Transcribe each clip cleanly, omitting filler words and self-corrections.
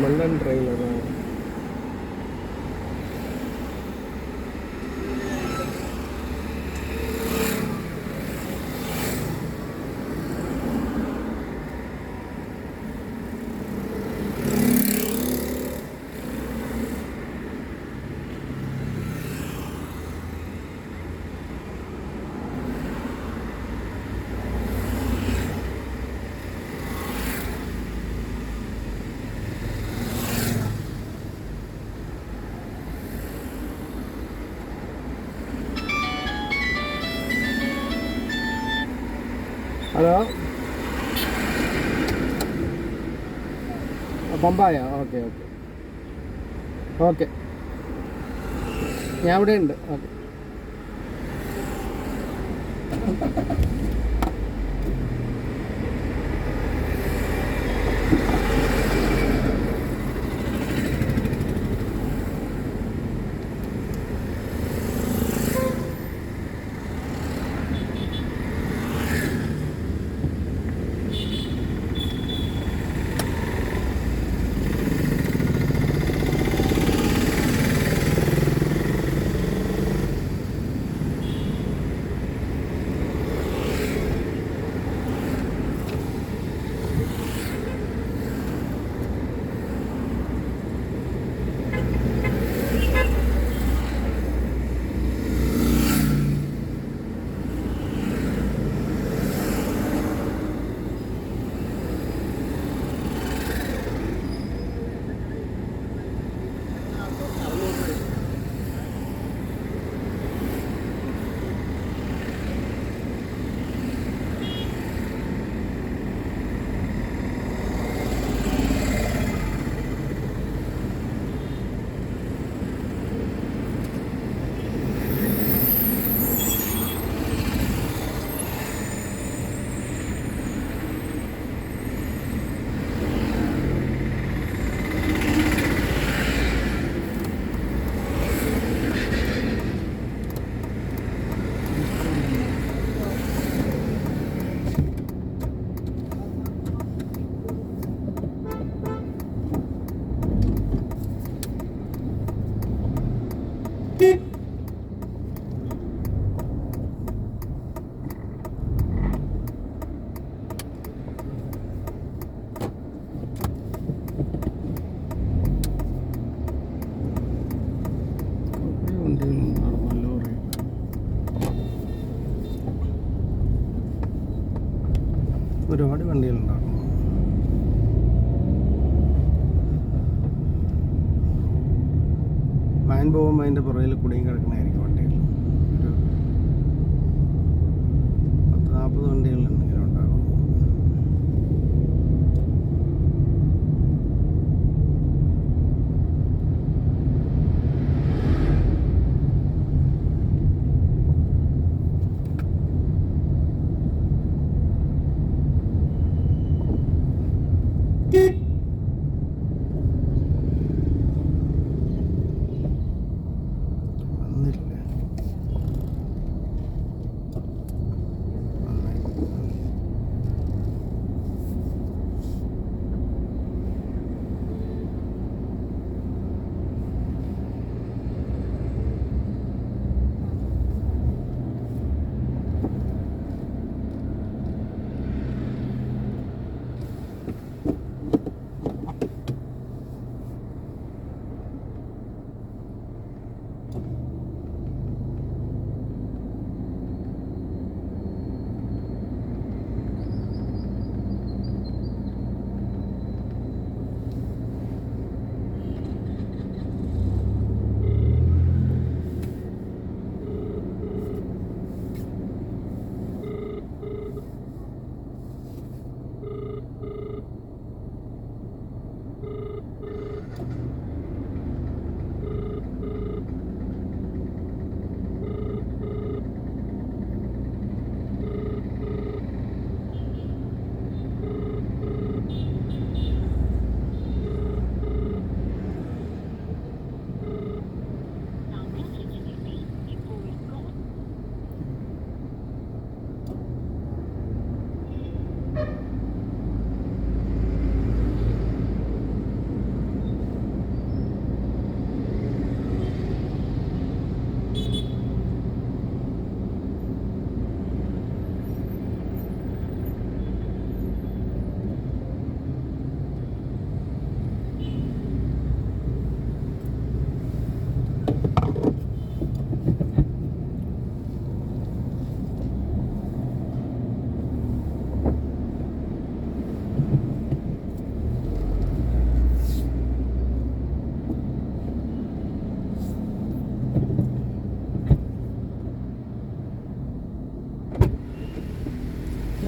മണ്ടൻ trailer. Hello, പമ്പായ? Okay okay okay, ഞാൻ ഇവിടെ ഉണ്ട്. ഓക്കെ. ഒരുപാട് വണ്ടികളുണ്ടാകും. വാൻ പോകുമ്പോൾ അതിൻ്റെ പുറകിൽ കുടുങ്ങി കിടക്കണമായിരിക്കും വണ്ടികൾ. ഒരു 10-40 വണ്ടികൾ എന്തെങ്കിലും ഉണ്ടാകും. വന്നില്ല.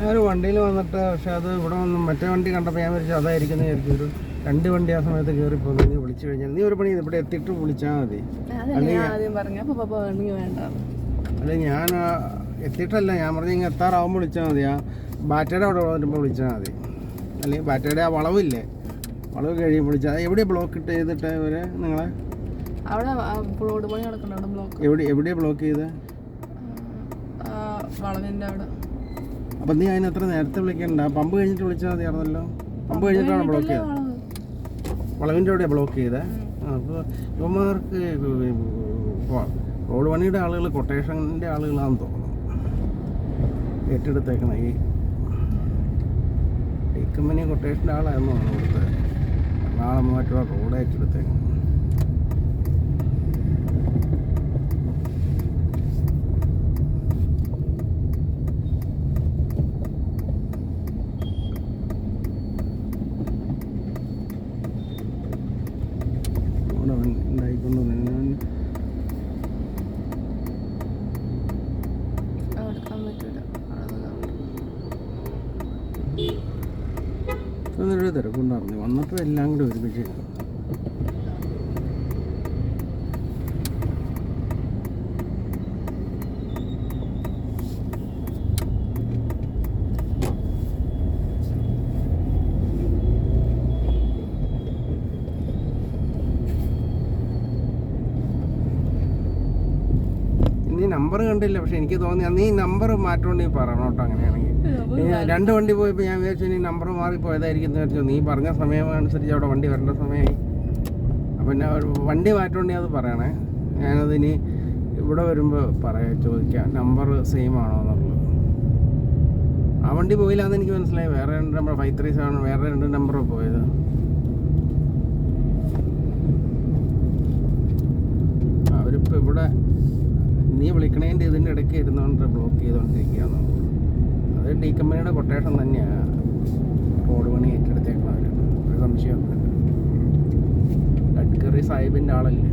ഞാനൊരു വണ്ടിയിൽ വന്നിട്ട് പക്ഷെ അത് ഇവിടെ വന്ന് മറ്റേ വണ്ടി കണ്ടപ്പോൾ ഞാൻ വിചാരിച്ചു അതായിരിക്കുന്ന വിചാരിച്ചു. ഒരു 2 വണ്ടി ആ സമയത്ത് കയറി പോകുന്നു. നീ വിളിച്ചു കഴിഞ്ഞാൽ നീ ഒരു പണി ഇവിടെ എത്തിയിട്ട് വിളിച്ചാൽ മതി. അല്ലെ ഞാൻ എത്തിയിട്ടല്ല, ഞാൻ പറഞ്ഞു ഇങ്ങനെ എത്താറാവുമ്പോൾ വിളിച്ചാൽ മതി. ആ ബാറ്റയുടെ അവിടെ വരുമ്പോൾ വിളിച്ചാൽ മതി. അല്ലെങ്കിൽ ബാറ്റയുടെ ആ വളവില്ലേ, വളവ് കഴിയുമ്പോൾ വിളിച്ചാൽ എവിടെയാണ് ബ്ലോക്ക് ഇട്ട് ചെയ്തിട്ട് ഇവര് നിങ്ങളെ എവിടെയാണ് ബ്ലോക്ക് ചെയ്ത്? അപ്പം നീ അതിന് എത്ര നേരത്തെ വിളിക്കണ്ട, പമ്പ് കഴിഞ്ഞിട്ട് വിളിച്ചാൽ മതിയായിരുന്നല്ലോ. പമ്പ് കഴിഞ്ഞിട്ടാണ് ബ്ലോക്ക് ചെയ്തത്, വളവിൻ്റെ എവിടെയാണ് ബ്ലോക്ക് ചെയ്തത്. അപ്പോൾ ഇവന്മാർക്ക് റോഡ് പണിയുടെ ആളുകൾ കൊട്ടേഷൻ്റെ ആളുകളാണെന്ന് തോന്നുന്നു ഏറ്റെടുത്തേക്കണം. ഈ കമ്പനി കൊട്ടേഷൻ്റെ ആളായിരുന്നു ഇവിടുത്തെ എറണാകുളം മൂവാറ്റുപുഴ റോഡ് ഏറ്റെടുത്തേക്കണം. എന്നൊരു തിരക്കുണ്ടായിരുന്നു വന്നപ്പോൾ എല്ലാം കൂടെ ഒരുമിച്ച്. നീ നമ്പർ കണ്ടില്ല, പക്ഷെ എനിക്ക് തോന്നി നീ നമ്പർ മാറ്റോണ്ട് നീ പറയണം കേട്ടോ. അങ്ങനെയാണെങ്കിൽ 2 വണ്ടി പോയപ്പോൾ ഞാൻ വിചാരിച്ചു നീ നമ്പർ മാറിപ്പോയതായിരിക്കും എന്ന് വെച്ചു. നീ പറഞ്ഞ സമയം അനുസരിച്ച് അവിടെ വണ്ടി വരേണ്ട സമയമായി. അപ്പം ഞാൻ വണ്ടി മാറ്റോണ്ട് അത് പറയണേ. ഞാനതിനി ഇവിടെ വരുമ്പോൾ ചോദിക്കാം നമ്പർ സെയിം ആണോ എന്നുള്ളത്. ആ വണ്ടി പോയില്ലാന്ന് എനിക്ക് മനസ്സിലായി. വേറെ 2 നമ്പർ 537 വേറെ 2 നമ്പർ പോയത്. അവരിപ്പോൾ ഇവിടെ നീ വിളിക്കണേൻ്റെ ഇതിൻ്റെ ഇടയ്ക്ക് ഇരുന്നുകൊണ്ട് ബ്ലോക്ക് ചെയ്തുകൊണ്ടിരിക്കുകയാണ്. അത് ഡി കമ്പനിയുടെ കൊട്ടേഷൻ തന്നെയാണ്. റോഡ് പണി ഏറ്റെടുത്തേക്കുന്നവർ, ഒരു സംശയമൊന്നുമില്ല. ഗഡ്കറി സാഹിബിൻ്റെ ആളല്ലേ.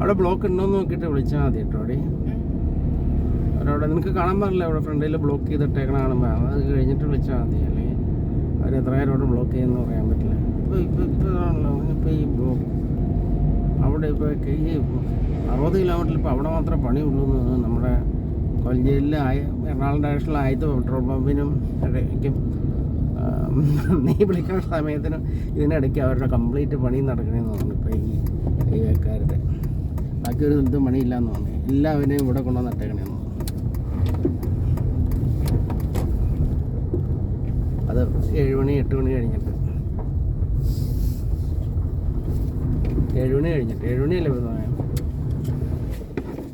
അവിടെ ബ്ലോക്ക് ഉണ്ടോയെന്ന് നോക്കിയിട്ട് വിളിച്ചാൽ മതി കേട്ടോ. അവരവിടെ നിനക്ക് കാണാൻ പാടില്ല, അവിടെ ഫ്രണ്ടിൽ ബ്ലോക്ക് ചെയ്തിട്ടേക്കണ കാണുമ്പോൾ അത് കഴിഞ്ഞിട്ട് വിളിച്ചാൽ മതി. അല്ലെങ്കിൽ അവർ എത്ര നേരം അവിടെ ബ്ലോക്ക് ചെയ്യുമെന്ന് പറയാൻ പറ്റില്ല. ഇപ്പോൾ ഈ ബ്ലോക്ക് അവിടെ ഇപ്പോൾ ഈ 60 കിലോമീറ്ററിൽ ഇപ്പോൾ അവിടെ മാത്രമേ പണിയുള്ളൂ എന്ന് നമ്മുടെ കൊല്ലം എറണാകുളം ഡയറക്ഷനിൽ ആദ്യത്തെ പെട്രോൾ പമ്പിനും ഇടയ്ക്കും നീ വിളിക്കുന്ന സമയത്തിനും ഇതിനിടയ്ക്ക് അവരുടെ കംപ്ലീറ്റ് പണി നടക്കണമെന്ന് തോന്നുന്നു. ഇപ്പോൾ ഈ വേക്കാരുടെ ബാക്കി ഒരു സ്ഥലത്തും പണിയില്ലാന്ന് തോന്നി. എല്ലാവരെയും ഇവിടെ കൊണ്ടുവന്ന് ഇട്ടേക്കണേന്ന് തോന്നുന്നു. അത് 7 മണി 8 മണി കഴിഞ്ഞിട്ട് 7 മണി കഴിഞ്ഞിട്ട് 7 മണിയല്ലേ സമയം.